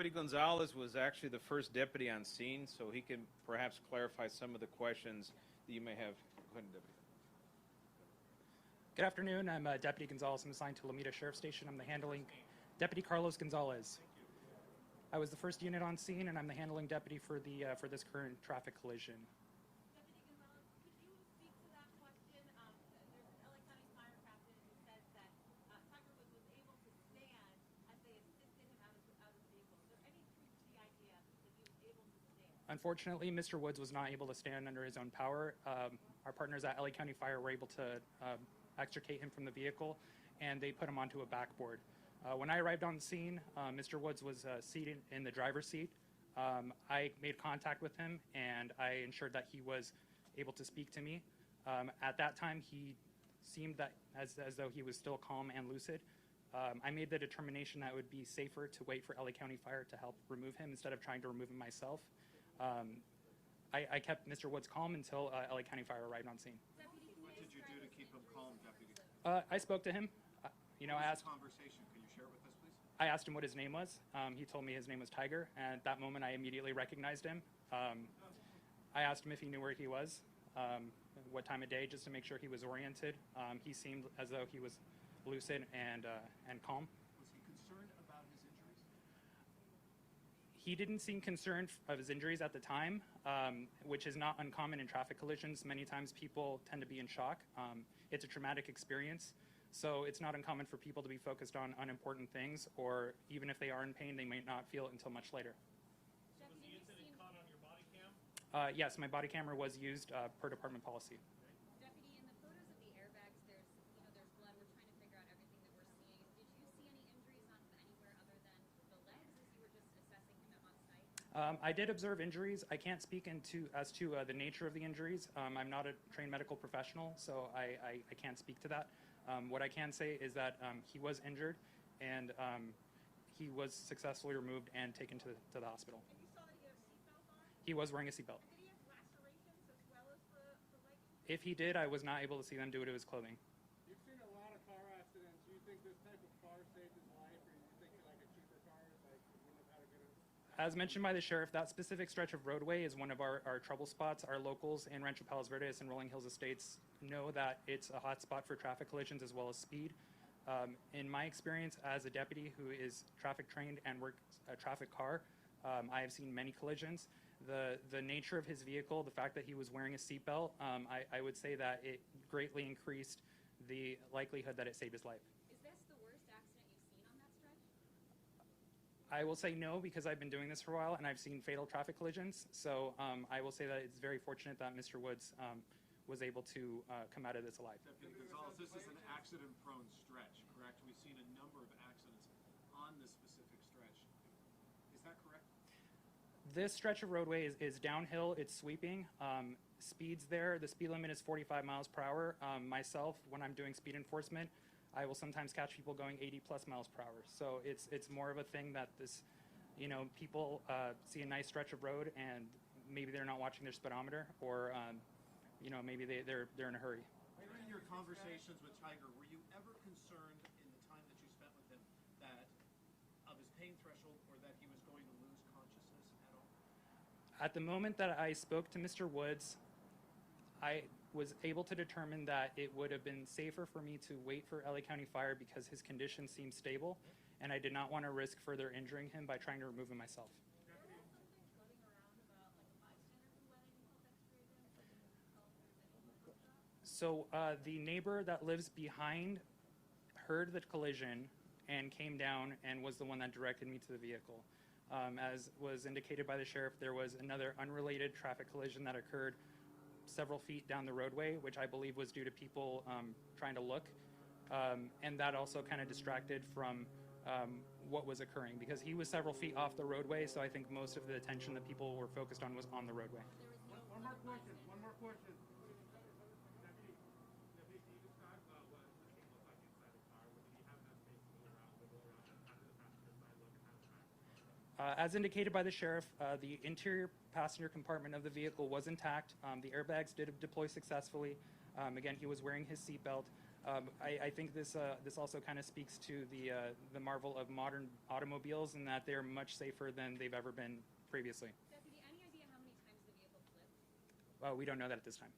Deputy Gonzalez was actually the first deputy on scene, so he can perhaps clarify some of the questions that you may have. Go ahead, Deputy. Good afternoon. I'm Deputy Gonzalez. I'm assigned to Lomita Sheriff Station. I'm the handling Deputy Carlos Gonzalez. I was the first unit on scene, and I'm the handling deputy for this current traffic collision. Deputy Gonzalez, could you speak to that question? There's an LA County fire captain who says that Tiger Woods was able to stand as they assisted him out of the vehicle. Is there any truth to the idea that he was able to stand? Unfortunately, Mr. Woods was not able to stand under his own power. Our partners at LA County Fire were able to extricate him from the vehicle, and they put him onto a backboard. When I arrived on the scene, Mr. Woods was seated in the driver's seat. I made contact with him, and I ensured that he was able to speak to me. At that time, he seemed that as though he was still calm and lucid. I made the determination that it would be safer to wait for LA County Fire to help remove him instead of trying to remove him myself. I kept Mr. Woods calm until LA County Fire arrived on scene. What did you do to keep him calm, Deputy? I spoke to him. I asked. Conversation. Can you share it with us, please? I asked him what his name was. He told me his name was Tiger, and at that moment, I immediately recognized him. I asked him if he knew where he was, what time of day, just to make sure he was oriented. He seemed as though he was lucid and calm. Was he concerned about his injuries? He didn't seem concerned of his injuries at the time, which is not uncommon in traffic collisions. Many times people tend to be in shock. It's a traumatic experience, so it's not uncommon for people to be focused on unimportant things, or even if they are in pain, they might not feel it until much later. Was the incident caught on your body cam? Yes, my body camera was used per department policy. Deputy, in the photos of the airbags, there's blood. We're trying to figure out everything that we're seeing. Did you see any injuries on anywhere other than the legs as you were just assessing him on site? I did observe injuries. I can't speak as to the nature of the injuries. I'm not a trained medical professional, so I can't speak to that. What I can say is that he was injured, and he was successfully removed and taken to the hospital. And you saw that he had a seatbelt on? He was wearing a seatbelt. Did he have lacerations as well as the legs? If he did, I was not able to see them due to his clothing. You've seen a lot of car accidents. Do you think this type of car saved his life, or do you think like a cheaper car wouldn't have had a good? As mentioned by the sheriff, that specific stretch of roadway is one of our trouble spots. Our locals in Rancho Palos Verdes and Rolling Hills Estates know that it's a hot spot for traffic collisions as well as speed. In my experience as a deputy who is traffic trained and works a traffic car, I have seen many collisions. The nature of his vehicle, the fact that he was wearing a seatbelt, I would say that it greatly increased the likelihood that it saved his life. Is this the worst accident you've seen on that stretch? I will say no, because I've been doing this for a while and I've seen fatal traffic collisions. So I will say that it's very fortunate that Mr. Woods was able to come out of this alive. Deputy Gonzalez, this is an accident-prone stretch, correct? We've seen a number of accidents on this specific stretch. Is that correct? This stretch of roadway is downhill. It's sweeping. Speeds there. The speed limit is 45 miles per hour. Myself, when I'm doing speed enforcement, I will sometimes catch people going 80 plus miles per hour. So it's more of a thing that people see a nice stretch of road and maybe they're not watching their speedometer, or maybe they're in a hurry. During your conversations with Tiger, were you ever concerned in the time that you spent with him of his pain threshold, or that he was going to lose consciousness at all? At the moment that I spoke to Mr. Woods, I was able to determine that it would have been safer for me to wait for LA County Fire because his condition seemed stable, and I did not want to risk further injuring him by trying to remove him myself. So the neighbor that lives behind heard the collision and came down and was the one that directed me to the vehicle. As was indicated by the sheriff, there was another unrelated traffic collision that occurred several feet down the roadway, which I believe was due to people trying to look. And that also kind of distracted from what was occurring, because he was several feet off the roadway, so I think most of the attention that people were focused on was on the roadway. One more question. As indicated by the sheriff, the interior passenger compartment of the vehicle was intact. The airbags did deploy successfully. Again, he was wearing his seatbelt. I think this also kind of speaks to the marvel of modern automobiles and that they're much safer than they've ever been previously. Deputy, any idea how many times the vehicle flipped? Well, we don't know that at this time.